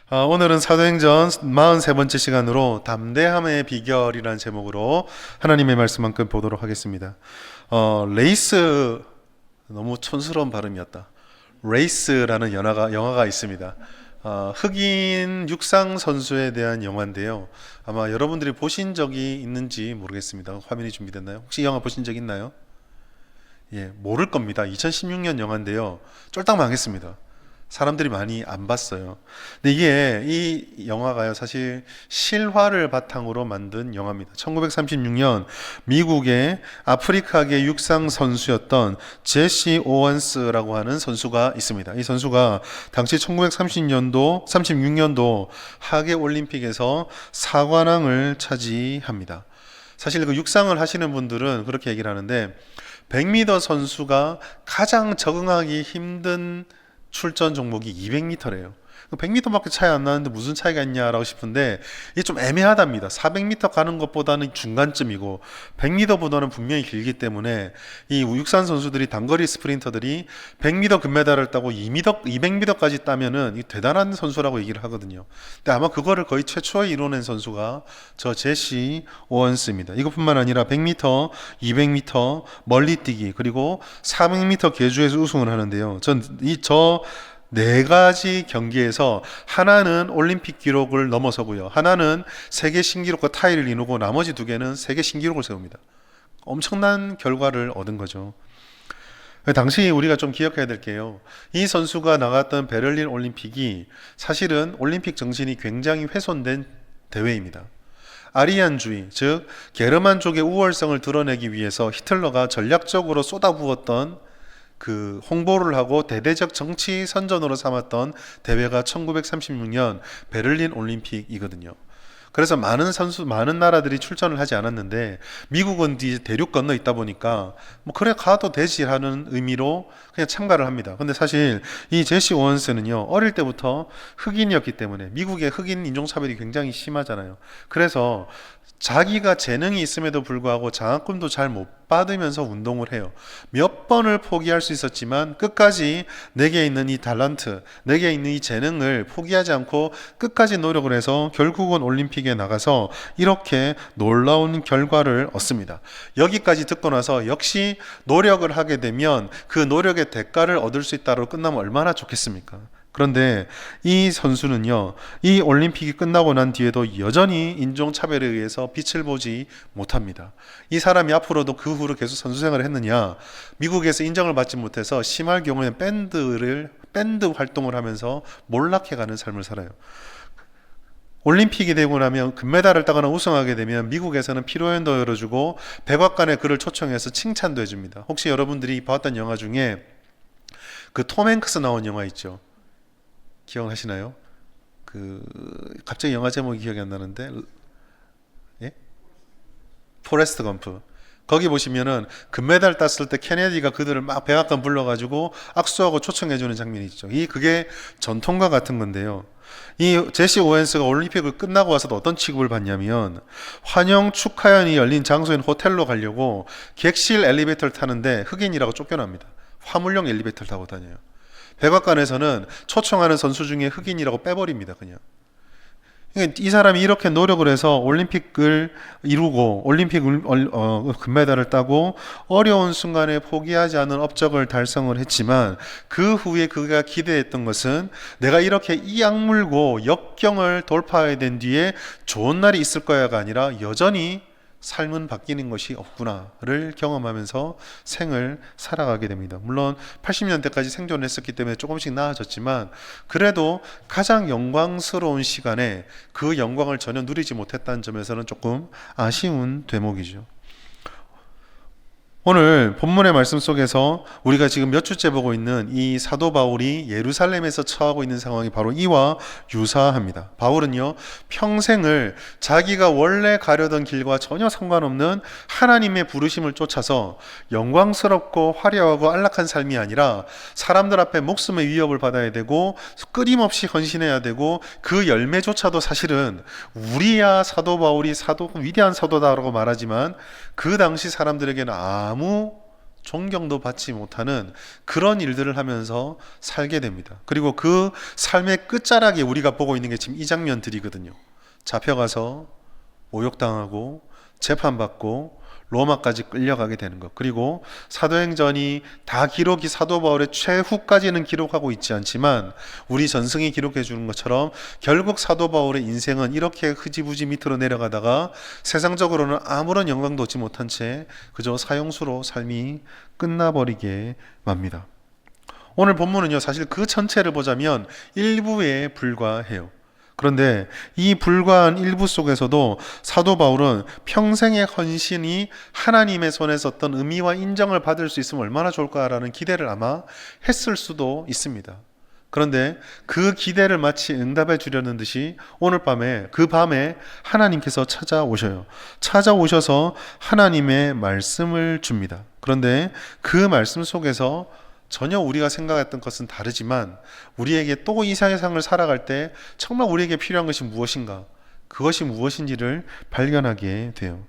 오늘은 사도행전 43번째 시간으로 담대함의 비결이라는 제목으로 하나님의 말씀만큼 보도록 하겠습니다. 레이스, 너무 촌스러운 발음이었다. 레이스라는 영화가 있습니다. 흑인 육상 선수에 대한 영화인데요. 아마 여러분들이 보신 적이 있는지 모르겠습니다. 화면이 준비됐나요? 혹시 이 영화 보신 적 있나요? 예, 모를 겁니다. 2016년 영화인데요. 쫄딱 망했습니다. 사람들이 많이 안 봤어요. 근데 이 영화가요, 사실 실화를 바탕으로 만든 영화입니다. 1936년 미국의 아프리카계 육상 선수였던 제시 오원스라고 하는 선수가 있습니다. 이 선수가 당시 36년도 하계 올림픽에서 사관왕을 차지합니다. 사실 그 육상을 하시는 분들은 그렇게 얘기를 하는데 100m 선수가 가장 적응하기 힘든 출전 종목이 200m래요. 100m밖에 차이 안 나는데 무슨 차이가 있냐라고 싶은데 이게 좀 애매하답니다. 400m 가는 것보다는 중간쯤이고 100m보다는 분명히 길기 때문에 이 육산 선수들이 단거리 스프린터들이 100m 금메달을 따고 200m까지 따면은 이 대단한 선수라고 얘기를 하거든요. 근데 아마 그거를 거의 최초에 이뤄낸 선수가 저 제시 오원스입니다. 이것뿐만 아니라 100m, 200m 멀리뛰기 그리고 400m 계주에서 우승을 하는데요. 저 네 가지 경기에서 하나는 올림픽 기록을 넘어서고요. 하나는 세계 신기록과 타이를 이루고 나머지 두 개는 세계 신기록을 세웁니다. 엄청난 결과를 얻은 거죠. 당시 우리가 좀 기억해야 될 게요. 이 선수가 나갔던 베를린 올림픽이 사실은 올림픽 정신이 굉장히 훼손된 대회입니다. 아리안주의, 즉 게르만족의 우월성을 드러내기 위해서 히틀러가 전략적으로 쏟아부었던 그 홍보를 하고 대대적 정치 선전으로 삼았던 대회가 1936년 베를린 올림픽이거든요. 그래서 많은 나라들이 출전을 하지 않았는데 미국은 대륙 건너 있다 보니까 뭐 그래 가도 되지 하는 의미로 그냥 참가를 합니다. 근데 사실 이 제시 오원스는요, 어릴 때부터 흑인이었기 때문에 미국의 흑인 인종차별이 굉장히 심하잖아요. 그래서 자기가 재능이 있음에도 불구하고 장학금도 잘 못 받으면서 운동을 해요. 몇 번을 포기할 수 있었지만 끝까지 내게 있는 이 달란트, 내게 있는 이 재능을 포기하지 않고 끝까지 노력을 해서 결국은 올림픽에 나가서 이렇게 놀라운 결과를 얻습니다. 여기까지 듣고 나서 역시 노력을 하게 되면 그 노력의 대가를 얻을 수 있다고 끝나면 얼마나 좋겠습니까? 그런데 이 선수는요, 이 올림픽이 끝나고 난 뒤에도 여전히 인종차별에 의해서 빛을 보지 못합니다. 이 사람이 앞으로도 그 후로 계속 선수 생활을 했느냐? 미국에서 인정을 받지 못해서 심할 경우에는 밴드 활동을 하면서 몰락해가는 삶을 살아요. 올림픽이 되고 나면 금메달을 따거나 우승하게 되면 미국에서는 피로연도 열어주고 백악관에 그를 초청해서 칭찬도 해줍니다. 혹시 여러분들이 봤던 영화 중에 그 톰 행크스 나온 영화 있죠? 기억하시나요? 갑자기 영화 제목이 기억이 안 나는데, 예? 포레스트 검프. 거기 보시면은 금메달 땄을 때 케네디가 그들을 막 백악관 불러가지고 악수하고 초청해주는 장면이 있죠. 그게 전통과 같은 건데요. 이 제시 오웬스가 올림픽을 끝나고 와서도 어떤 취급을 받냐면 환영 축하연이 열린 장소인 호텔로 가려고 객실 엘리베이터를 타는데 흑인이라고 쫓겨납니다. 화물용 엘리베이터를 타고 다녀요. 백악관에서는 초청하는 선수 중에 흑인이라고 빼버립니다, 그냥. 그러니까 이 사람이 이렇게 노력을 해서 올림픽을 이루고 금메달을 따고 어려운 순간에 포기하지 않은 업적을 달성을 했지만 그 후에 그가 기대했던 것은 내가 이렇게 이 악물고 역경을 돌파해야 된 뒤에 좋은 날이 있을 거야가 아니라 여전히 삶은 바뀌는 것이 없구나를 경험하면서 생을 살아가게 됩니다. 물론 80년대까지 생존했었기 때문에 조금씩 나아졌지만 그래도 가장 영광스러운 시간에 그 영광을 전혀 누리지 못했다는 점에서는 조금 아쉬운 대목이죠. 오늘 본문의 말씀 속에서 우리가 지금 몇 주째 보고 있는 이 사도 바울이 예루살렘에서 처하고 있는 상황이 바로 이와 유사합니다. 바울은요, 평생을 자기가 원래 가려던 길과 전혀 상관없는 하나님의 부르심을 쫓아서 영광스럽고 화려하고 안락한 삶이 아니라 사람들 앞에 목숨의 위협을 받아야 되고 끊임없이 헌신해야 되고 그 열매조차도 사실은 우리야 사도 바울이 위대한 사도다라고 말하지만 그 당시 사람들에게는 아무 존경도 받지 못하는 그런 일들을 하면서 살게 됩니다. 그리고 그 삶의 끝자락에 우리가 보고 있는 게 지금 이 장면들이거든요. 잡혀가서 모욕당하고 재판받고 로마까지 끌려가게 되는 것. 그리고 사도행전이 다 기록이 사도 바울의 최후까지는 기록하고 있지 않지만 우리 전승이 기록해 주는 것처럼 결국 사도 바울의 인생은 이렇게 흐지부지 밑으로 내려가다가 세상적으로는 아무런 영광도 얻지 못한 채 그저 사형수로 삶이 끝나버리게 맙니다. 오늘 본문은요, 사실 그 전체를 보자면 일부에 불과해요. 그런데 이 불과한 일부 속에서도 사도 바울은 평생의 헌신이 하나님의 손에서 어떤 의미와 인정을 받을 수 있으면 얼마나 좋을까라는 기대를 아마 했을 수도 있습니다. 그런데 그 기대를 마치 응답해 주려는 듯이 오늘 밤에 그 밤에 하나님께서 찾아오셔요. 찾아오셔서 하나님의 말씀을 줍니다. 그런데 그 말씀 속에서 전혀 우리가 생각했던 것은 다르지만 우리에게 또 이 세상을 살아갈 때 정말 우리에게 필요한 것이 무엇인가, 그것이 무엇인지를 발견하게 돼요.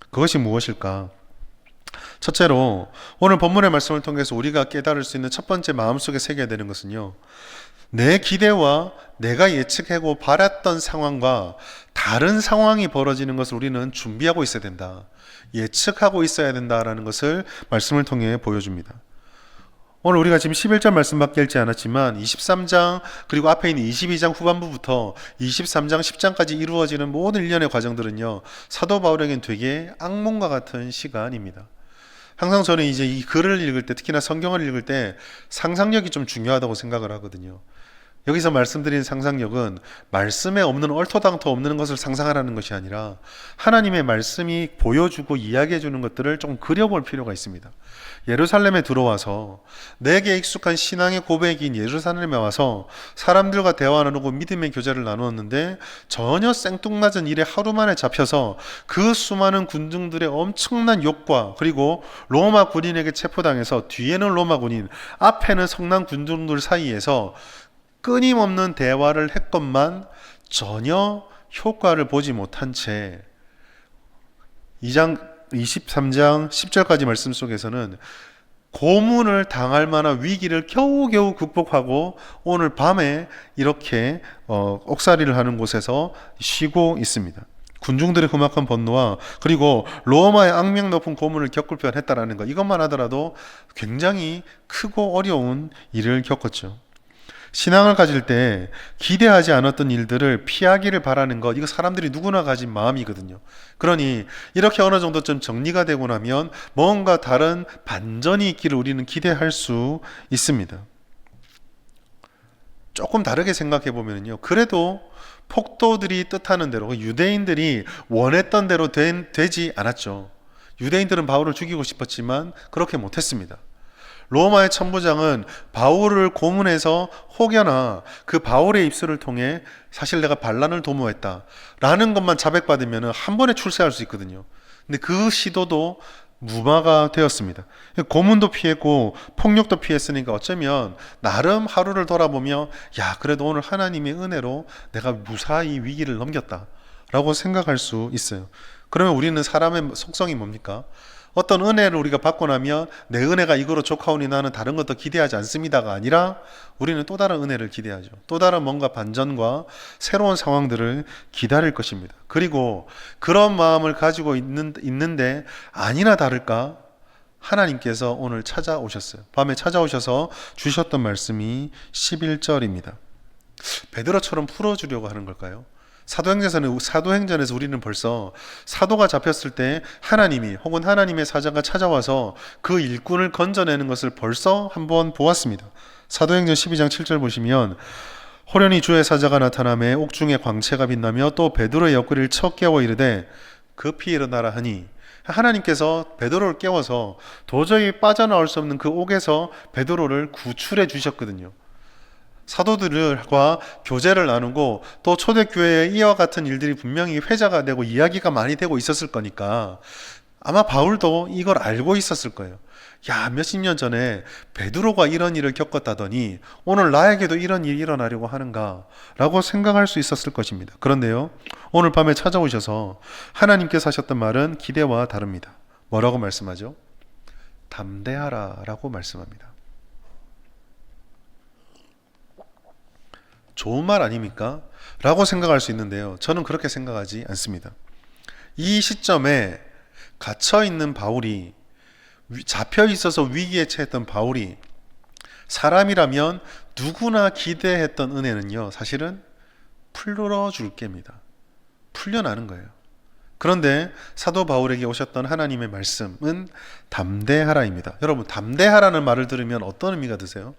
그것이 무엇일까? 첫째로 오늘 본문의 말씀을 통해서 우리가 깨달을 수 있는 첫 번째 마음속에 새겨야 되는 것은요, 내 기대와 내가 예측하고 바랐던 상황과 다른 상황이 벌어지는 것을 우리는 준비하고 있어야 된다, 예측하고 있어야 된다라는 것을 말씀을 통해 보여줍니다. 오늘 우리가 지금 11절 말씀밖에 읽지 않았지만 23장 그리고 앞에 있는 22장 후반부부터 23장 10장까지 이루어지는 모든 일련의 과정들은요, 사도 바울에겐 되게 악몽과 같은 시간입니다. 항상 저는 이제 이 글을 읽을 때, 특히나 성경을 읽을 때 상상력이 좀 중요하다고 생각을 하거든요. 여기서 말씀드린 상상력은 말씀에 없는, 얼토당토 없는 것을 상상하라는 것이 아니라 하나님의 말씀이 보여주고 이야기해 주는 것들을 좀 그려볼 필요가 있습니다. 예루살렘에 들어와서 내게 익숙한 신앙의 고백인 예루살렘에 와서 사람들과 대화 나누고 믿음의 교제를 나누었는데 전혀 생뚱맞은 일에 하루 만에 잡혀서 그 수많은 군중들의 엄청난 욕과, 그리고 로마 군인에게 체포당해서 뒤에는 로마 군인, 앞에는 성난 군중들 사이에서 끊임없는 대화를 했건만 전혀 효과를 보지 못한 채 23장 10절까지 말씀 속에서는 고문을 당할 만한 위기를 겨우겨우 극복하고 오늘 밤에 이렇게 옥살이를 하는 곳에서 쉬고 있습니다. 군중들의 험악한 번노와 그리고 로마의 악명 높은 고문을 겪을 뻔했다라는 것, 이것만 하더라도 굉장히 크고 어려운 일을 겪었죠. 신앙을 가질 때 기대하지 않았던 일들을 피하기를 바라는 것, 이거 사람들이 누구나 가진 마음이거든요. 그러니 이렇게 어느 정도 좀 정리가 되고 나면 뭔가 다른 반전이 있기를 우리는 기대할 수 있습니다. 조금 다르게 생각해 보면요, 그래도 폭도들이 뜻하는 대로, 유대인들이 원했던 대로 되지 않았죠. 유대인들은 바울을 죽이고 싶었지만 그렇게 못했습니다. 로마의 천부장은 바울을 고문해서 혹여나 그 바울의 입술을 통해 사실 내가 반란을 도모했다 라는 것만 자백받으면 한 번에 출세할 수 있거든요. 근데 그 시도도 무마가 되었습니다. 고문도 피했고 폭력도 피했으니까 어쩌면 나름 하루를 돌아보며 야, 그래도 오늘 하나님의 은혜로 내가 무사히 위기를 넘겼다 라고 생각할 수 있어요. 그러면 우리는 사람의 속성이 뭡니까? 어떤 은혜를 우리가 받고 나면 내 은혜가 이거로 족하오니 나는 다른 것도 기대하지 않습니다가 아니라 우리는 또 다른 은혜를 기대하죠. 또 다른 뭔가 반전과 새로운 상황들을 기다릴 것입니다. 그리고 그런 마음을 가지고 있는데 아니나 다를까 하나님께서 오늘 찾아오셨어요. 밤에 찾아오셔서 주셨던 말씀이 11절입니다. 베드로처럼 풀어주려고 하는 걸까요? 사도행전에서 우리는 벌써 사도가 잡혔을 때 하나님이 혹은 하나님의 사자가 찾아와서 그 일꾼을 건져내는 것을 벌써 한번 보았습니다. 사도행전 12장 7절 보시면 호련히 주의 사자가 나타나매 옥중에 광채가 빛나며 또 베드로의 옆구리를 쳐 깨워 이르되 급히 일어나라 하니, 하나님께서 베드로를 깨워서 도저히 빠져나올 수 없는 그 옥에서 베드로를 구출해 주셨거든요. 사도들과 교제를 나누고 또 초대교회에 이와 같은 일들이 분명히 회자가 되고 이야기가 많이 되고 있었을 거니까 아마 바울도 이걸 알고 있었을 거예요. 야, 몇십 년 전에 베드로가 이런 일을 겪었다더니 오늘 나에게도 이런 일이 일어나려고 하는가 라고 생각할 수 있었을 것입니다. 그런데요, 오늘 밤에 찾아오셔서 하나님께서 하셨던 말은 기대와 다릅니다. 뭐라고 말씀하죠? 담대하라라고 말씀합니다. 좋은 말 아닙니까? 라고 생각할 수 있는데요. 저는 그렇게 생각하지 않습니다. 이 시점에 갇혀 있는 바울이, 잡혀 있어서 위기에 처했던 바울이 사람이라면 누구나 기대했던 은혜는요, 사실은 풀어줄 게입니다. 풀려나는 거예요. 그런데 사도 바울에게 오셨던 하나님의 말씀은 담대하라입니다. 여러분, 담대하라는 말을 들으면 어떤 의미가 드세요?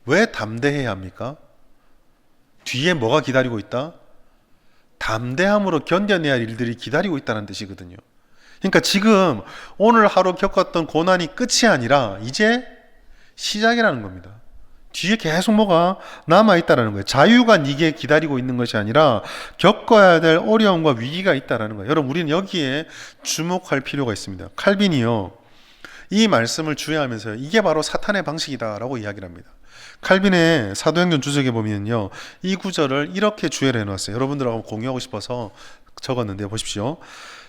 왜 담대해야 합니까? 뒤에 뭐가 기다리고 있다? 담대함으로 견뎌내야 할 일들이 기다리고 있다는 뜻이거든요. 그러니까 지금 오늘 하루 겪었던 고난이 끝이 아니라 이제 시작이라는 겁니다. 뒤에 계속 뭐가 남아있다는 거예요. 자유가 네게 기다리고 있는 것이 아니라 겪어야 될 어려움과 위기가 있다는 거예요. 여러분, 우리는 여기에 주목할 필요가 있습니다. 칼빈이요, 이 말씀을 주의하면서 이게 바로 사탄의 방식이다라고 이야기를 합니다. 칼빈의 사도행전 주석에 보면요, 이 구절을 이렇게 주의를 해놓았어요. 여러분들하고 공유하고 싶어서 적었는데 보십시오.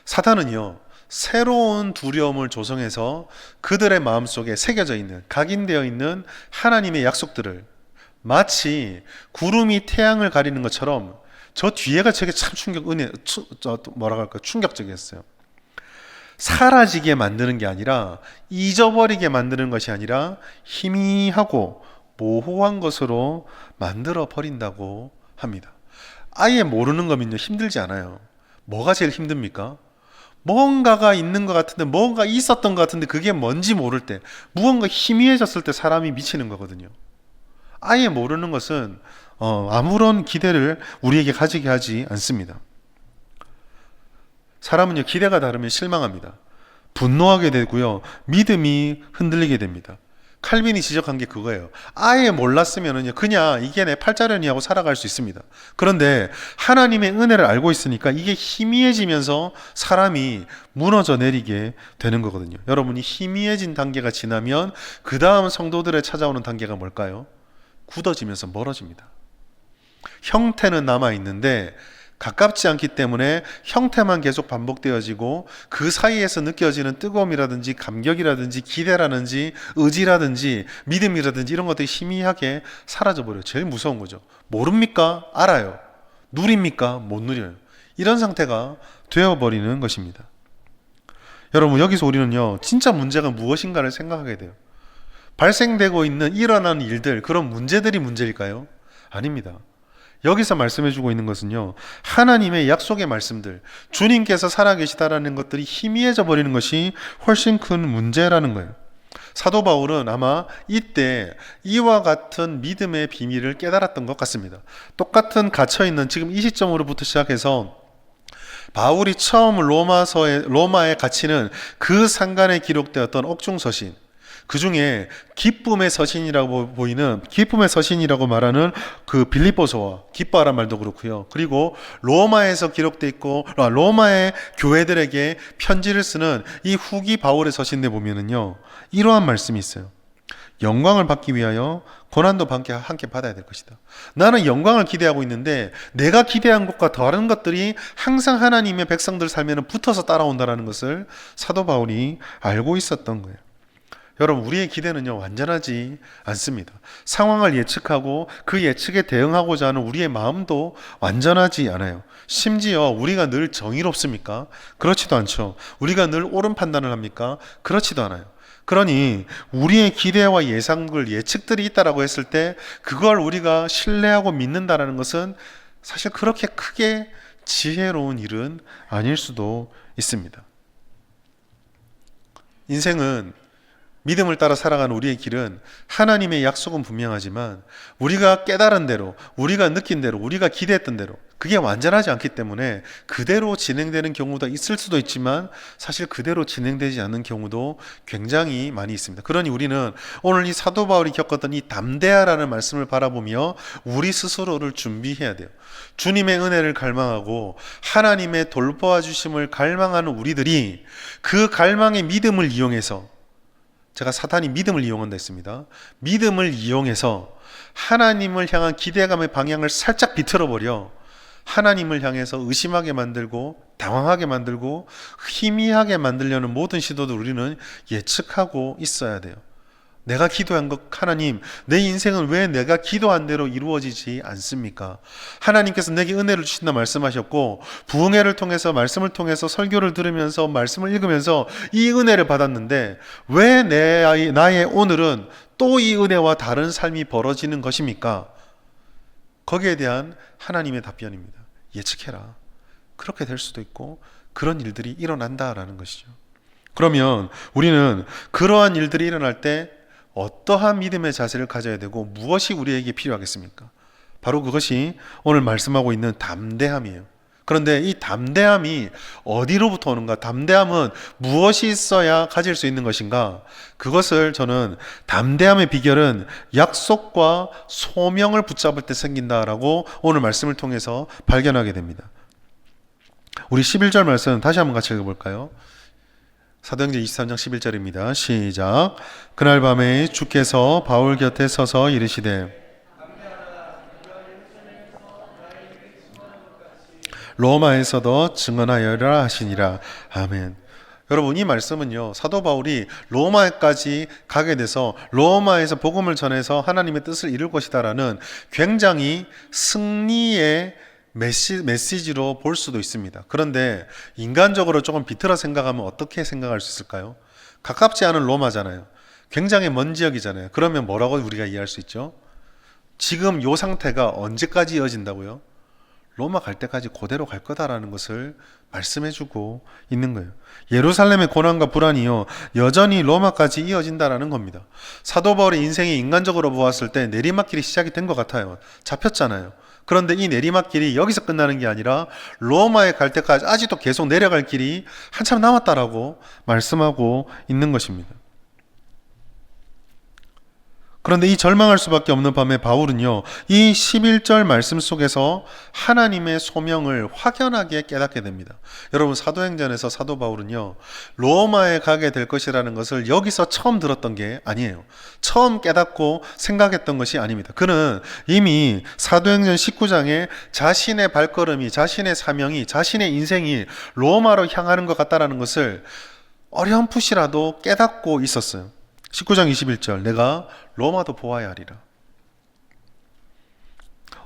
사탄은요, 새로운 두려움을 조성해서 그들의 마음속에 새겨져 있는, 각인되어 있는 하나님의 약속들을 마치 구름이 태양을 가리는 것처럼, 저 뒤에가 되게 참 충격적이었어요. 사라지게 만드는 게 아니라, 잊어버리게 만드는 것이 아니라 희미하고 모호한 것으로 만들어 버린다고 합니다. 아예 모르는 거면요, 힘들지 않아요. 뭐가 제일 힘듭니까? 뭔가가 있는 것 같은데, 뭔가 있었던 것 같은데 그게 뭔지 모를 때, 무언가 희미해졌을 때 사람이 미치는 거거든요. 아예 모르는 것은 아무런 기대를 우리에게 가지게 하지 않습니다. 사람은요, 기대가 다르면 실망합니다. 분노하게 되고요, 믿음이 흔들리게 됩니다. 칼빈이 지적한 게 그거예요. 아예 몰랐으면은요, 그냥 이게 내 팔자련이 하고 살아갈 수 있습니다. 그런데 하나님의 은혜를 알고 있으니까 이게 희미해지면서 사람이 무너져 내리게 되는 거거든요. 여러분이 희미해진 단계가 지나면 그 다음 성도들의 찾아오는 단계가 뭘까요? 굳어지면서 멀어집니다. 형태는 남아있는데 가깝지 않기 때문에 형태만 계속 반복되어지고, 그 사이에서 느껴지는 뜨거움이라든지 감격이라든지 기대라든지 의지라든지 믿음이라든지 이런 것들이 희미하게 사라져버려요. 제일 무서운 거죠. 모릅니까? 알아요. 누립니까? 못 누려요. 이런 상태가 되어버리는 것입니다. 여러분, 여기서 우리는요, 진짜 문제가 무엇인가를 생각하게 돼요. 발생되고 있는 일어나는 일들, 그런 문제들이 문제일까요? 아닙니다. 여기서 말씀해주고 있는 것은요, 하나님의 약속의 말씀들, 주님께서 살아계시다라는 것들이 희미해져 버리는 것이 훨씬 큰 문제라는 거예요. 사도 바울은 아마 이때 이와 같은 믿음의 비밀을 깨달았던 것 같습니다. 똑같은 갇혀있는 지금 이 시점으로부터 시작해서 바울이 처음 로마에 갇히는 그 상간에 기록되었던 옥중서신, 그 중에 기쁨의 서신이라고 보이는, 기쁨의 서신이라고 말하는 그 빌립보서와, 기뻐하란 말도 그렇고요. 그리고 로마에서 기록되어 있고 로마의 교회들에게 편지를 쓰는 이 후기 바울의 서신에 보면은요, 이러한 말씀이 있어요. 영광을 받기 위하여 고난도 함께 받아야 될 것이다. 나는 영광을 기대하고 있는데 내가 기대한 것과 다른 것들이 항상 하나님의 백성들 삶에는 붙어서 따라온다는 것을 사도 바울이 알고 있었던 거예요. 여러분, 우리의 기대는요, 완전하지 않습니다. 상황을 예측하고 그 예측에 대응하고자 하는 우리의 마음도 완전하지 않아요. 심지어 우리가 늘 정의롭습니까? 그렇지도 않죠. 우리가 늘 옳은 판단을 합니까? 그렇지도 않아요. 그러니 우리의 기대와 예상들, 예측들이 있다라고 했을 때 그걸 우리가 신뢰하고 믿는다라는 것은 사실 그렇게 크게 지혜로운 일은 아닐 수도 있습니다. 인생은, 믿음을 따라 살아가는 우리의 길은 하나님의 약속은 분명하지만 우리가 깨달은 대로, 우리가 느낀 대로, 우리가 기대했던 대로 그게 완전하지 않기 때문에 그대로 진행되는 경우도 있을 수도 있지만 사실 그대로 진행되지 않는 경우도 굉장히 많이 있습니다. 그러니 우리는 오늘 이 사도 바울이 겪었던 이 담대하라는 말씀을 바라보며 우리 스스로를 준비해야 돼요. 주님의 은혜를 갈망하고 하나님의 돌보아 주심을 갈망하는 우리들이 그 갈망의 믿음을 이용해서, 제가 사탄이 믿음을 이용한다 했습니다. 믿음을 이용해서 하나님을 향한 기대감의 방향을 살짝 비틀어버려 하나님을 향해서 의심하게 만들고 당황하게 만들고 희미하게 만들려는 모든 시도도 우리는 예측하고 있어야 돼요. 내가 기도한 것, 하나님, 내 인생은 왜 내가 기도한 대로 이루어지지 않습니까? 하나님께서 내게 은혜를 주신다 말씀하셨고, 부흥회를 통해서, 말씀을 통해서, 설교를 들으면서, 말씀을 읽으면서 이 은혜를 받았는데 왜 나의 오늘은 또 이 은혜와 다른 삶이 벌어지는 것입니까? 거기에 대한 하나님의 답변입니다. 예측해라. 그렇게 될 수도 있고 그런 일들이 일어난다라는 것이죠. 그러면 우리는 그러한 일들이 일어날 때 어떠한 믿음의 자세를 가져야 되고 무엇이 우리에게 필요하겠습니까? 바로 그것이 오늘 말씀하고 있는 담대함이에요. 그런데 이 담대함이 어디로부터 오는가? 담대함은 무엇이 있어야 가질 수 있는 것인가? 그것을 저는 담대함의 비결은 약속과 소명을 붙잡을 때 생긴다라고 오늘 말씀을 통해서 발견하게 됩니다. 우리 11절 말씀 다시 한번 같이 읽어볼까요? 사도행전 23장 11절입니다. 시작. 그날 밤에 주께서 바울 곁에 서서 이르시되 로마에서도 증언하여라 하시니라. 아멘. 여러분, 이 말씀은요, 사도 바울이 로마까지 가게 돼서 로마에서 복음을 전해서 하나님의 뜻을 이룰 것이다라는 굉장히 승리의 메시지로 볼 수도 있습니다. 그런데 인간적으로 조금 비틀어 생각하면 어떻게 생각할 수 있을까요? 가깝지 않은 로마잖아요. 굉장히 먼 지역이잖아요. 그러면 뭐라고 우리가 이해할 수 있죠? 지금 이 상태가 언제까지 이어진다고요? 로마 갈 때까지 그대로 갈 거다라는 것을 말씀해주고 있는 거예요. 예루살렘의 고난과 불안이요 여전히 로마까지 이어진다라는 겁니다. 사도 바울의 인생이 인간적으로 보았을 때 내리막길이 시작이 된 것 같아요. 잡혔잖아요. 그런데 이 내리막길이 여기서 끝나는 게 아니라 로마에 갈 때까지 아직도 계속 내려갈 길이 한참 남았다라고 말씀하고 있는 것입니다. 그런데 이 절망할 수밖에 없는 밤에 바울은요, 이 11절 말씀 속에서 하나님의 소명을 확연하게 깨닫게 됩니다. 여러분, 사도행전에서 사도 바울은요, 로마에 가게 될 것이라는 것을 여기서 처음 들었던 게 아니에요. 처음 깨닫고 생각했던 것이 아닙니다. 그는 이미 사도행전 19장에 자신의 발걸음이, 자신의 사명이, 자신의 인생이 로마로 향하는 것 같다는 것을 어렴풋이라도 깨닫고 있었어요. 19장 21절 내가 로마도 보아야 하리라.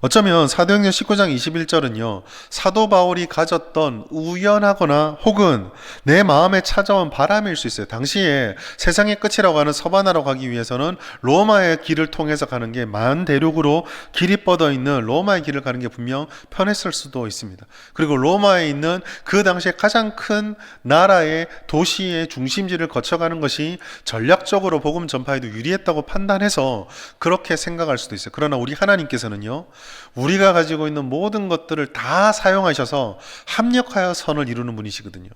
어쩌면 사도행전 19장 21절은요 사도 바울이 가졌던 우연하거나 혹은 내 마음에 찾아온 바람일 수 있어요. 당시에 세상의 끝이라고 하는 서바나로 가기 위해서는 로마의 길을 통해서 가는 게 만대륙으로 길이 뻗어 있는 로마의 길을 가는 게 분명 편했을 수도 있습니다. 그리고 로마에 있는 그 당시에 가장 큰 나라의 도시의 중심지를 거쳐가는 것이 전략적으로 복음 전파에도 유리했다고 판단해서 그렇게 생각할 수도 있어요. 그러나 우리 하나님께서는요 우리가 가지고 있는 모든 것들을 다 사용하셔서 합력하여 선을 이루는 분이시거든요.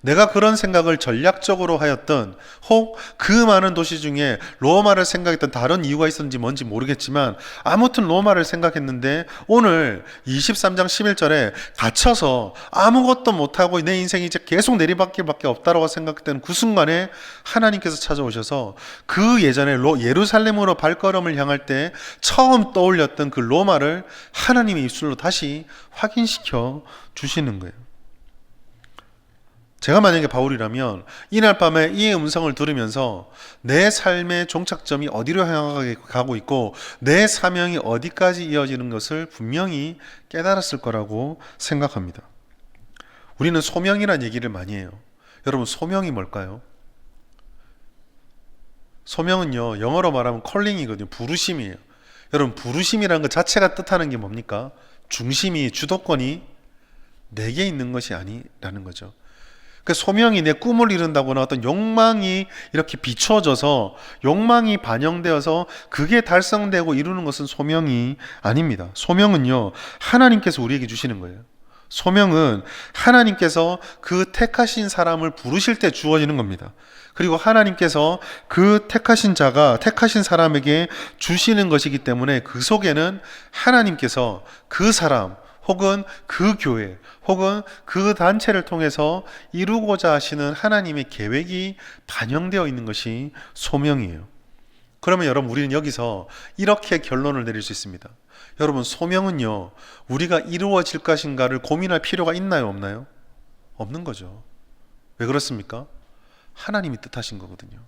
내가 그런 생각을 전략적으로 하였던 혹 그 많은 도시 중에 로마를 생각했던 다른 이유가 있었는지 뭔지 모르겠지만 아무튼 로마를 생각했는데 오늘 23장 11절에 갇혀서 아무것도 못하고 내 인생이 이제 계속 내리막길밖에 없다라고 생각했던 그 순간에 하나님께서 찾아오셔서 그 예전에 예루살렘으로 발걸음을 향할 때 처음 떠올렸던 그 로마를 하나님의 입술로 다시 확인시켜 주시는 거예요. 제가 만약에 바울이라면 이날 밤에 이 음성을 들으면서 내 삶의 종착점이 어디로 향하게 가고 있고 내 사명이 어디까지 이어지는 것을 분명히 깨달았을 거라고 생각합니다. 우리는 소명이란 얘기를 많이 해요. 여러분, 소명이 뭘까요? 소명은요 영어로 말하면 컬링이거든요. 부르심이에요. 여러분, 부르심이라는 것 자체가 뜻하는 게 뭡니까? 중심이, 주도권이 내게 있는 것이 아니라는 거죠. 그 소명이 내 꿈을 이룬다거나 어떤 욕망이 이렇게 비춰져서 욕망이 반영되어서 그게 달성되고 이루는 것은 소명이 아닙니다. 소명은요 하나님께서 우리에게 주시는 거예요. 소명은 하나님께서 그 택하신 사람을 부르실 때 주어지는 겁니다. 그리고 하나님께서 그 택하신 자가 택하신 사람에게 주시는 것이기 때문에 그 속에는 하나님께서 그 사람 혹은 그 교회 혹은 그 단체를 통해서 이루고자 하시는 하나님의 계획이 반영되어 있는 것이 소명이에요. 그러면 여러분 우리는 여기서 이렇게 결론을 내릴 수 있습니다. 여러분 소명은요 우리가 이루어질 것인가를 고민할 필요가 있나요 없나요? 없는 거죠. 왜 그렇습니까? 하나님이 뜻하신 거거든요.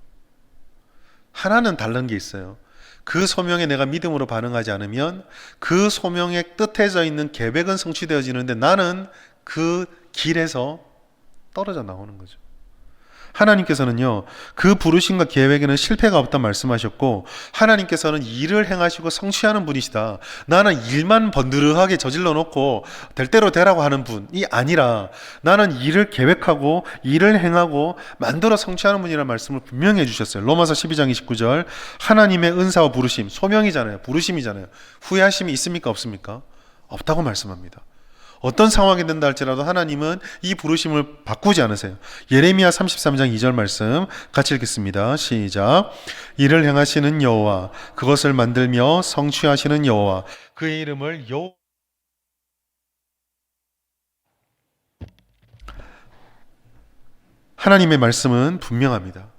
하나는 다른 게 있어요. 그 소명에 내가 믿음으로 반응하지 않으면 그 소명에 뜻해져 있는 계획은 성취되어지는데 나는 그 길에서 떨어져 나오는 거죠. 하나님께서는요 그 부르심과 계획에는 실패가 없다 말씀하셨고, 하나님께서는 일을 행하시고 성취하는 분이시다. 나는 일만 번드르하게 저질러 놓고 될 대로 되라고 하는 분이 아니라 나는 일을 계획하고 일을 행하고 만들어 성취하는 분이라는 말씀을 분명히 해주셨어요. 로마서 12장 29절 하나님의 은사와 부르심, 소명이잖아요. 부르심이잖아요. 후회하심이 있습니까 없습니까? 없다고 말씀합니다. 어떤 상황이 된다 할지라도 하나님은 이 부르심을 바꾸지 않으세요. 예레미야 33장 2절 말씀 같이 읽겠습니다. 시작. 일을 행하시는 여호와, 그것을 만들며 성취하시는 여호와, 그의 이름을 하나님의 말씀은 분명합니다.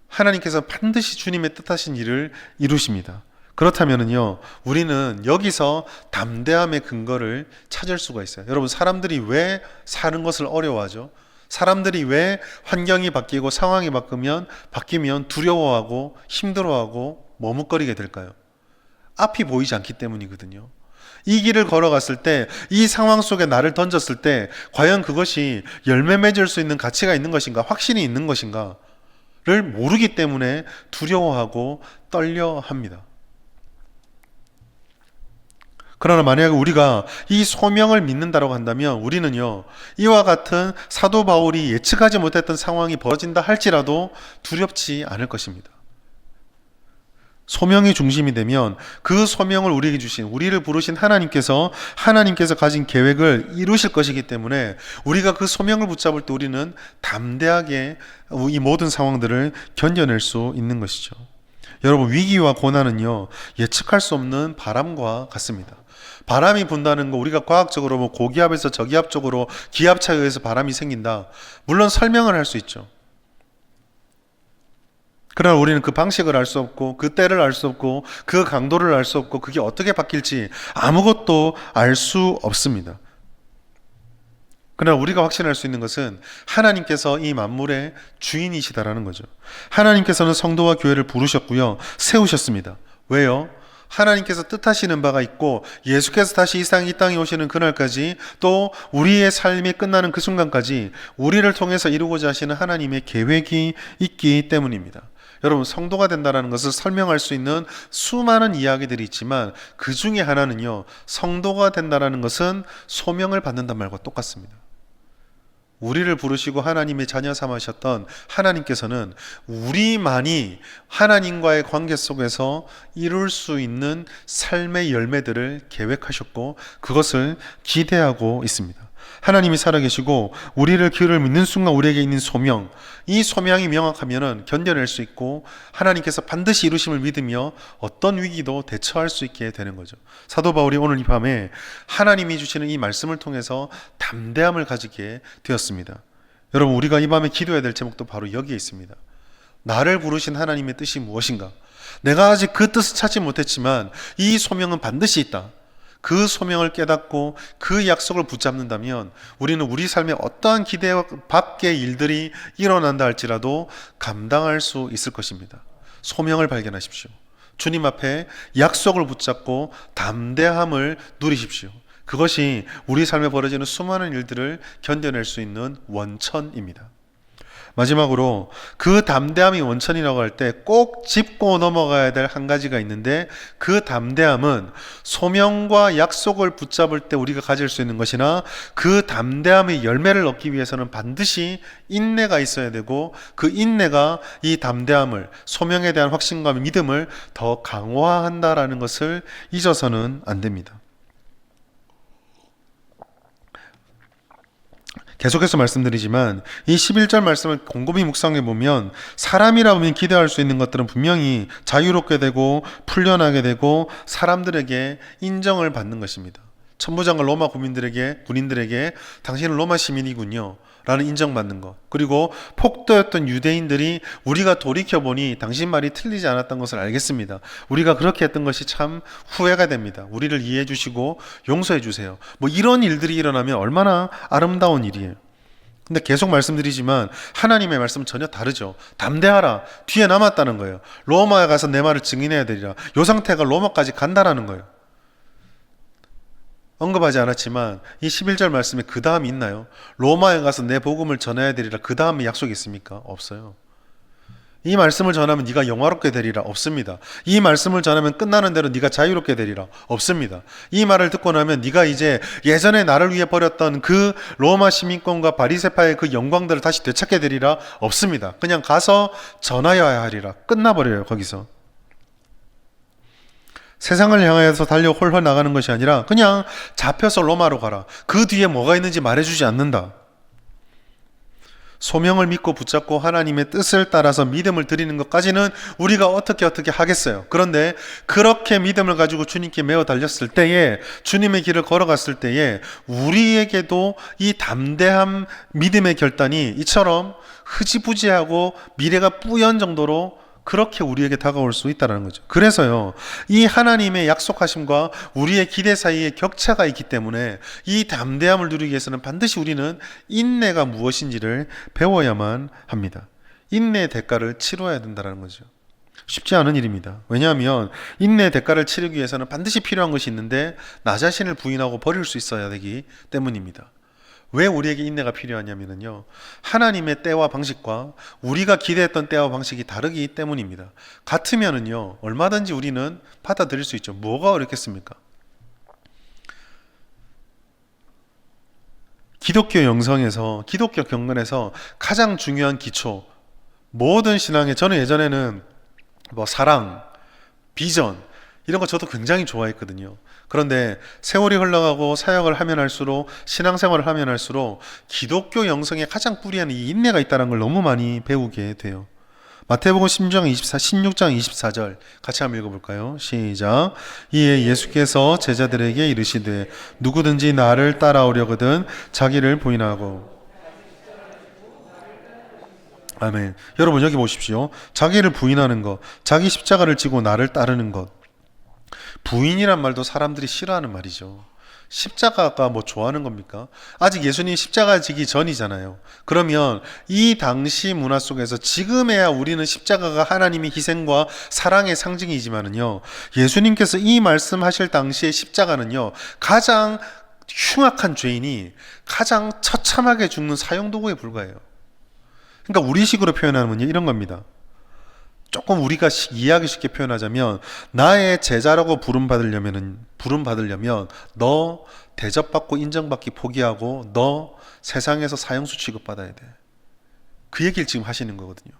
하나님께서 반드시 주님의 뜻하신 일을 이루십니다. 그렇다면요 우리는 여기서 담대함의 근거를 찾을 수가 있어요. 여러분 사람들이 왜 사는 것을 어려워하죠? 사람들이 왜 환경이 바뀌고 상황이 바뀌면 두려워하고 힘들어하고 머뭇거리게 될까요? 앞이 보이지 않기 때문이거든요. 이 길을 걸어갔을 때, 이 상황 속에 나를 던졌을 때 과연 그것이 열매 맺을 수 있는 가치가 있는 것인가, 확신이 있는 것인가 를 모르기 때문에 두려워하고 떨려합니다. 그러나 만약에 우리가 이 소명을 믿는다고 한다면 우리는요 이와 같은 사도 바울이 예측하지 못했던 상황이 벌어진다 할지라도 두렵지 않을 것입니다. 소명이 중심이 되면 그 소명을 우리에게 주신, 우리를 부르신 하나님께서 가진 계획을 이루실 것이기 때문에 우리가 그 소명을 붙잡을 때 우리는 담대하게 이 모든 상황들을 견뎌낼 수 있는 것이죠. 여러분 위기와 고난은요 예측할 수 없는 바람과 같습니다. 바람이 분다는 거 우리가 과학적으로 뭐 고기압에서 저기압 쪽으로 기압차에 의해서 바람이 생긴다, 물론 설명을 할 수 있죠. 그러나 우리는 그 방식을 알 수 없고 그 때를 알 수 없고 그 강도를 알 수 없고 그게 어떻게 바뀔지 아무것도 알 수 없습니다. 그러나 우리가 확신할 수 있는 것은 하나님께서 이 만물의 주인이시다라는 거죠. 하나님께서는 성도와 교회를 부르셨고요 세우셨습니다. 왜요? 하나님께서 뜻하시는 바가 있고 예수께서 다시 이 땅에 오시는 그날까지, 또 우리의 삶이 끝나는 그 순간까지 우리를 통해서 이루고자 하시는 하나님의 계획이 있기 때문입니다. 여러분 성도가 된다는 것을 설명할 수 있는 수많은 이야기들이 있지만 그 중에 하나는요 성도가 된다는 것은 소명을 받는단 말과 똑같습니다. 우리를 부르시고 하나님의 자녀 삼으셨던 하나님께서는 우리만이 하나님과의 관계 속에서 이룰 수 있는 삶의 열매들을 계획하셨고 그것을 기대하고 있습니다. 하나님이 살아계시고 우리를 그를 믿는 순간 우리에게 있는 소명, 이 소명이 명확하면 견뎌낼 수 있고 하나님께서 반드시 이루심을 믿으며 어떤 위기도 대처할 수 있게 되는 거죠. 사도 바울이 오늘 이 밤에 하나님이 주시는 이 말씀을 통해서 담대함을 가지게 되었습니다. 여러분 우리가 이 밤에 기도해야 될 제목도 바로 여기에 있습니다. 나를 부르신 하나님의 뜻이 무엇인가? 내가 아직 그 뜻을 찾지 못했지만 이 소명은 반드시 있다. 그 소명을 깨닫고 그 약속을 붙잡는다면 우리는 우리 삶에 어떠한 기대 밖의 일들이 일어난다 할지라도 감당할 수 있을 것입니다. 소명을 발견하십시오. 주님 앞에 약속을 붙잡고 담대함을 누리십시오. 그것이 우리 삶에 벌어지는 수많은 일들을 견뎌낼 수 있는 원천입니다. 마지막으로 그 담대함이 원천이라고 할 때 꼭 짚고 넘어가야 될 한 가지가 있는데, 그 담대함은 소명과 약속을 붙잡을 때 우리가 가질 수 있는 것이나 그 담대함의 열매를 얻기 위해서는 반드시 인내가 있어야 되고, 그 인내가 이 담대함을, 소명에 대한 확신과 믿음을 더 강화한다라는 것을 잊어서는 안 됩니다. 계속해서 말씀드리지만 이 11절 말씀을 곰곰이 묵상해 보면 사람이라면 기대할 수 있는 것들은 분명히 자유롭게 되고 풀려나게 되고 사람들에게 인정을 받는 것입니다. 천부장과 로마 군인들에게 당신은 로마 시민이군요 라는 인정받는 것, 그리고 폭도였던 유대인들이 우리가 돌이켜보니 당신 말이 틀리지 않았던 것을 알겠습니다. 우리가 그렇게 했던 것이 참 후회가 됩니다. 우리를 이해해 주시고 용서해 주세요. 뭐 이런 일들이 일어나면 얼마나 아름다운 일이에요. 근데 계속 말씀드리지만 하나님의 말씀은 전혀 다르죠. 담대하라. 뒤에 남았다는 거예요. 로마에 가서 내 말을 증인해야 되리라. 요 상태가 로마까지 간다라는 거예요. 언급하지 않았지만 이 11절 말씀에 그 다음이 있나요? 로마에 가서 내 복음을 전해야 되리라. 그 다음에 약속이 있습니까? 없어요. 이 말씀을 전하면 네가 영화롭게 되리라. 없습니다. 이 말씀을 전하면 끝나는 대로 네가 자유롭게 되리라. 없습니다. 이 말을 듣고 나면 네가 이제 예전에 나를 위해 버렸던 그 로마 시민권과 바리새파의 그 영광들을 다시 되찾게 되리라. 없습니다. 그냥 가서 전하여야 하리라. 끝나버려요. 거기서. 세상을 향해서 달려 홀홀 나가는 것이 아니라 그냥 잡혀서 로마로 가라. 그 뒤에 뭐가 있는지 말해주지 않는다. 소명을 믿고 붙잡고 하나님의 뜻을 따라서 믿음을 드리는 것까지는 우리가 어떻게 하겠어요. 그런데 그렇게 믿음을 가지고 주님께 매어 달렸을 때에, 주님의 길을 걸어갔을 때에 우리에게도 이 담대한 믿음의 결단이 이처럼 흐지부지하고 미래가 뿌연 정도로 그렇게 우리에게 다가올 수 있다는 거죠. 그래서요, 이 하나님의 약속하심과 우리의 기대 사이에 격차가 있기 때문에 이 담대함을 누리기 위해서는 반드시 우리는 인내가 무엇인지를 배워야만 합니다. 인내의 대가를 치러야 된다는 거죠. 쉽지 않은 일입니다. 왜냐하면 인내의 대가를 치르기 위해서는 반드시 필요한 것이 있는데 나 자신을 부인하고 버릴 수 있어야 되기 때문입니다. 왜 우리에게 인내가 필요하냐면요, 하나님의 때와 방식과 우리가 기대했던 때와 방식이 다르기 때문입니다. 같으면은요 얼마든지 우리는 받아들일 수 있죠. 뭐가 어렵겠습니까? 기독교 영성에서, 기독교 경건에서 가장 중요한 기초, 모든 신앙에, 저는 예전에는 뭐 사랑, 비전 이런 거 저도 굉장히 좋아했거든요. 그런데 세월이 흘러가고 사역을 하면 할수록, 신앙생활을 하면 할수록 기독교 영성의 가장 뿌리에는 이 인내가 있다는 걸 너무 많이 배우게 돼요. 마태복음 16장 24절 같이 한번 읽어볼까요? 시작. 이에 예수께서 제자들에게 이르시되 누구든지 나를 따라오려거든 자기를 부인하고. 아멘. 여러분 여기 보십시오. 자기를 부인하는 것, 자기 십자가를 지고 나를 따르는 것. 부인이란 말도 사람들이 싫어하는 말이죠. 십자가가 뭐 좋아하는 겁니까? 아직 예수님 십자가 지기 전이잖아요. 그러면 이 당시 문화 속에서, 지금에야 우리는 십자가가 하나님의 희생과 사랑의 상징이지만은요, 예수님께서 이 말씀하실 당시의 십자가는요, 가장 흉악한 죄인이 가장 처참하게 죽는 사형도구에 불과해요. 그러니까 우리식으로 표현하면 이런 겁니다. 조금 우리가 이해하기 쉽게 표현하자면, 나의 제자라고 부름받으려면 너 대접받고 인정받기 포기하고 너 세상에서 사형수 취급받아야 돼. 그 얘기를 지금 하시는 거거든요.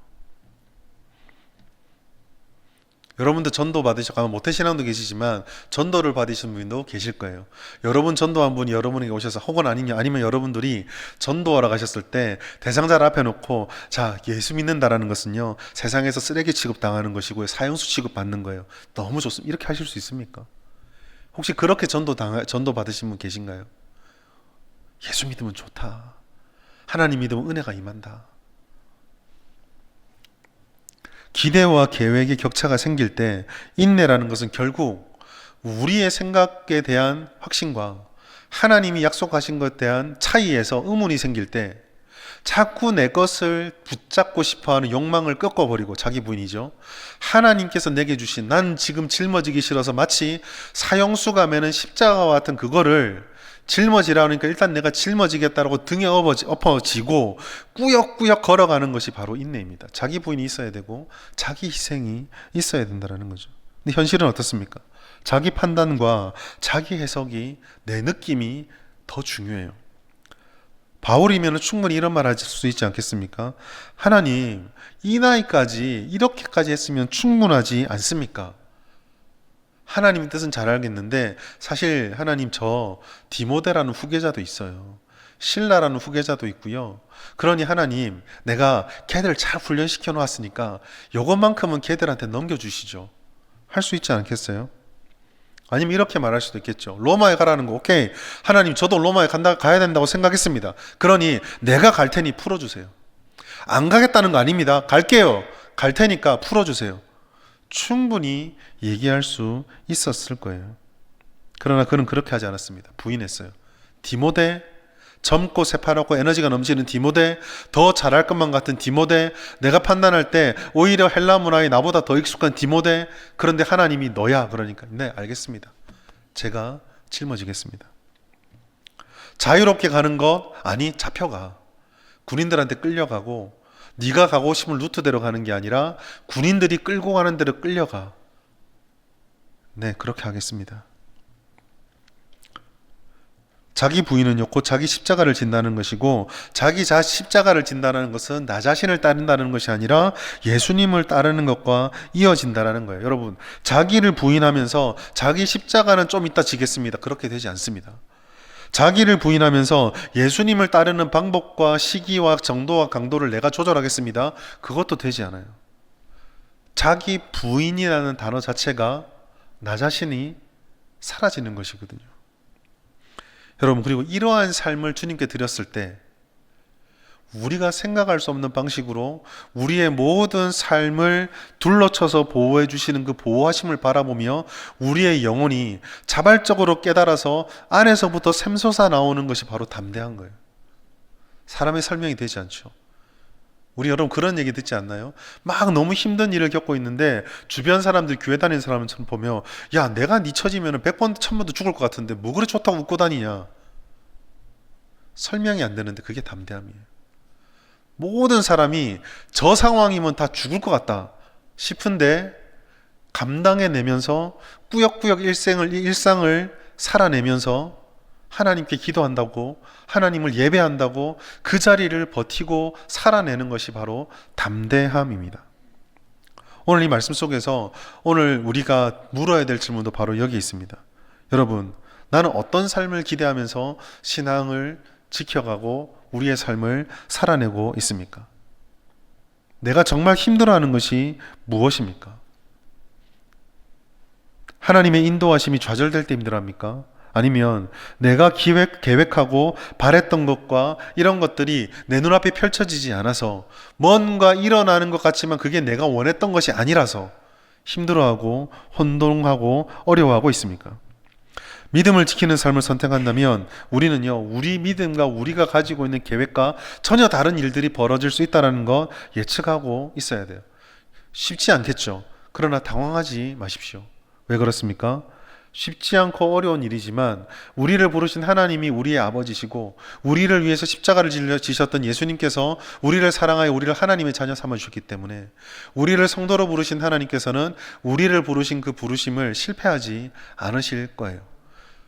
여러분도 전도 받으셨고, 모태신앙도 계시지만 전도를 받으신 분도 계실 거예요. 여러분 전도한 분이 여러분에게 오셔서, 혹은 아니면 여러분들이 전도하러 가셨을 때 대상자를 앞에 놓고, 자, 예수 믿는다라는 것은요 세상에서 쓰레기 취급당하는 것이고요, 사형수 취급받는 거예요. 너무 좋습니다. 이렇게 하실 수 있습니까? 혹시 그렇게 전도 받으신 분 계신가요? 예수 믿으면 좋다, 하나님 믿으면 은혜가 임한다. 기대와 계획의 격차가 생길 때 인내라는 것은 결국 우리의 생각에 대한 확신과 하나님이 약속하신 것에 대한 차이에서 의문이 생길 때 자꾸 내 것을 붙잡고 싶어하는 욕망을 꺾어버리고, 자기 부인이죠, 하나님께서 내게 주신, 난 지금 짊어지기 싫어서 마치 사형수가 매는 십자가와 같은 그거를 짊어지라 하니까 일단 내가 짊어지겠다라고 등에 엎어지고 꾸역꾸역 걸어가는 것이 바로 인내입니다. 자기 부인이 있어야 되고 자기 희생이 있어야 된다는 거죠. 근데 현실은 어떻습니까? 자기 판단과 자기 해석이, 내 느낌이 더 중요해요. 바울이면 충분히 이런 말 하실 수 있지 않겠습니까? 하나님, 이 나이까지 이렇게까지 했으면 충분하지 않습니까? 하나님의 뜻은 잘 알겠는데 사실 하나님, 저 디모데라는 후계자도 있어요. 신라라는 후계자도 있고요. 그러니 하나님, 내가 걔들 잘 훈련시켜 놓았으니까 요것만큼은 걔들한테 넘겨주시죠. 할 수 있지 않겠어요? 아니면 이렇게 말할 수도 있겠죠. 로마에 가라는 거 오케이. 하나님 저도 로마에 가야 된다고 생각했습니다. 그러니 내가 갈 테니 풀어주세요. 안 가겠다는 거 아닙니다. 갈게요. 갈 테니까 풀어주세요. 충분히 얘기할 수 있었을 거예요. 그러나 그는 그렇게 하지 않았습니다. 부인했어요. 디모데, 젊고 새파랗고 에너지가 넘치는 디모데, 더 잘할 것만 같은 디모데, 내가 판단할 때 오히려 헬라 문화에 나보다 더 익숙한 디모데, 그런데 하나님이 너야. 그러니까 네 알겠습니다. 제가 짊어지겠습니다. 자유롭게 가는 것 아니 잡혀가. 군인들한테 끌려가고 네가 가고 싶은 루트대로 가는 게 아니라 군인들이 끌고 가는 대로 끌려가. 네 그렇게 하겠습니다. 자기 부인은요, 곧 자기 십자가를 진다는 것이고, 자기 십자가를 진다는 것은 나 자신을 따른다는 것이 아니라 예수님을 따르는 것과 이어진다는 거예요. 여러분, 자기를 부인하면서 자기 십자가는 좀 이따 지겠습니다. 그렇게 되지 않습니다. 자기를 부인하면서 예수님을 따르는 방법과 시기와 정도와 강도를 내가 조절하겠습니다. 그것도 되지 않아요. 자기 부인이라는 단어 자체가 나 자신이 사라지는 것이거든요. 여러분, 그리고 이러한 삶을 주님께 드렸을 때 우리가 생각할 수 없는 방식으로 우리의 모든 삶을 둘러쳐서 보호해 주시는 그 보호하심을 바라보며 우리의 영혼이 자발적으로 깨달아서 안에서부터 샘솟아 나오는 것이 바로 담대한 거예요. 사람의 설명이 되지 않죠. 우리 여러분 그런 얘기 듣지 않나요? 막 너무 힘든 일을 겪고 있는데 주변 사람들, 교회 다니는 사람처럼 보면 야 내가 네 처지면 100번 1000번도 죽을 것 같은데 뭐 그래 좋다고 웃고 다니냐. 설명이 안 되는데 그게 담대함이에요. 모든 사람이 저 상황이면 다 죽을 것 같다 싶은데 감당해내면서 꾸역꾸역 일상을 살아내면서 하나님께 기도한다고, 하나님을 예배한다고 그 자리를 버티고 살아내는 것이 바로 담대함입니다. 오늘 이 말씀 속에서 오늘 우리가 물어야 될 질문도 바로 여기 있습니다. 여러분, 나는 어떤 삶을 기대하면서 신앙을 지켜가고 우리의 삶을 살아내고 있습니까? 내가 정말 힘들어하는 것이 무엇입니까? 하나님의 인도하심이 좌절될 때 힘들어합니까? 아니면 내가 계획하고 바랬던 것과 이런 것들이 내 눈앞에 펼쳐지지 않아서 뭔가 일어나는 것 같지만 그게 내가 원했던 것이 아니라서 힘들어하고 혼동하고 어려워하고 있습니까? 믿음을 지키는 삶을 선택한다면 우리는요, 우리 믿음과 우리가 가지고 있는 계획과 전혀 다른 일들이 벌어질 수 있다는 거 예측하고 있어야 돼요. 쉽지 않겠죠. 그러나 당황하지 마십시오. 왜 그렇습니까? 쉽지 않고 어려운 일이지만 우리를 부르신 하나님이 우리의 아버지시고 우리를 위해서 십자가를 지셨던 예수님께서 우리를 사랑하여 우리를 하나님의 자녀 삼아주셨기 때문에 우리를 성도로 부르신 하나님께서는 우리를 부르신 그 부르심을 실패하지 않으실 거예요.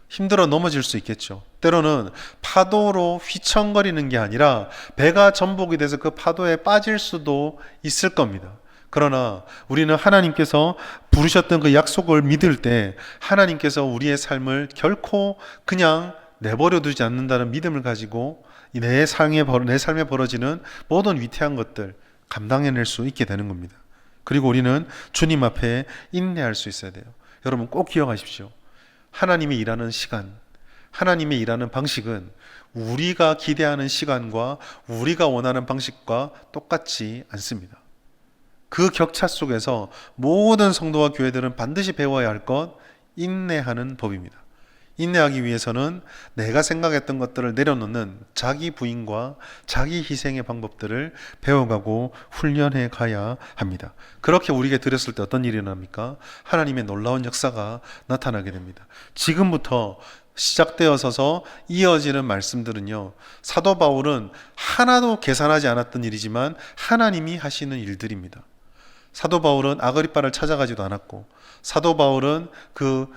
힘들어 넘어질 수 있겠죠. 때로는 파도로 휘청거리는 게 아니라 배가 전복이 돼서 그 파도에 빠질 수도 있을 겁니다. 그러나 우리는 하나님께서 부르셨던 그 약속을 믿을 때 하나님께서 우리의 삶을 결코 그냥 내버려 두지 않는다는 믿음을 가지고 내 삶에 벌어지는 모든 위태한 것들 감당해낼 수 있게 되는 겁니다. 그리고 우리는 주님 앞에 인내할 수 있어야 돼요. 여러분 꼭 기억하십시오. 하나님이 일하는 시간, 하나님의 일하는 방식은 우리가 기대하는 시간과 우리가 원하는 방식과 똑같지 않습니다. 그 격차 속에서 모든 성도와 교회들은 반드시 배워야 할 것, 인내하는 법입니다. 인내하기 위해서는 내가 생각했던 것들을 내려놓는 자기 부인과 자기 희생의 방법들을 배워가고 훈련해 가야 합니다. 그렇게 우리에게 드렸을 때 어떤 일이 일어납니까? 하나님의 놀라운 역사가 나타나게 됩니다. 지금부터 시작되어서서 이어지는 말씀들은요, 사도 바울은 하나도 계산하지 않았던 일이지만 하나님이 하시는 일들입니다. 사도 바울은 아그리빠를 찾아가지도 않았고, 사도 바울은 그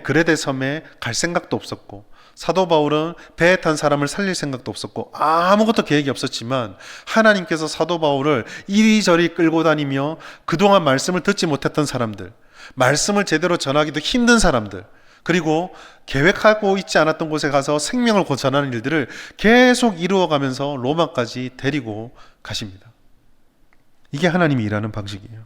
그레데 섬에 갈 생각도 없었고, 사도 바울은 배에 탄 사람을 살릴 생각도 없었고, 아무것도 계획이 없었지만 하나님께서 사도 바울을 이리저리 끌고 다니며 그동안 말씀을 듣지 못했던 사람들, 말씀을 제대로 전하기도 힘든 사람들, 그리고 계획하고 있지 않았던 곳에 가서 생명을 전하는 일들을 계속 이루어가면서 로마까지 데리고 가십니다. 이게 하나님이 일하는 방식이에요.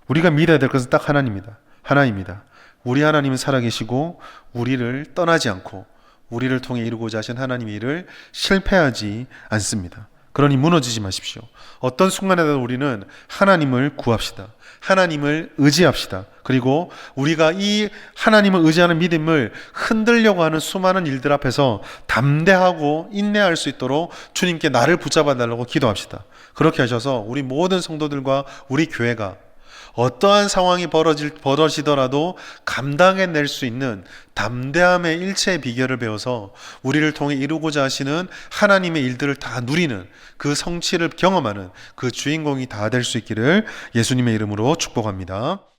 우리가 믿어야 될 것은 딱 하나입니다. 우리 하나님은 살아계시고 우리를 떠나지 않고 우리를 통해 이루고자 하신 하나님의 일을 실패하지 않습니다. 그러니 무너지지 마십시오. 어떤 순간에도 우리는 하나님을 구합시다. 하나님을 의지합시다. 그리고 우리가 이 하나님을 의지하는 믿음을 흔들려고 하는 수많은 일들 앞에서 담대하고 인내할 수 있도록 주님께 나를 붙잡아 달라고 기도합시다. 그렇게 하셔서 우리 모든 성도들과 우리 교회가 어떠한 상황이 벌어지더라도 감당해낼 수 있는 담대함의 일체의 비결을 배워서 우리를 통해 이루고자 하시는 하나님의 일들을 다 누리는 그 성취를 경험하는 그 주인공이 다 될 수 있기를 예수님의 이름으로 축복합니다.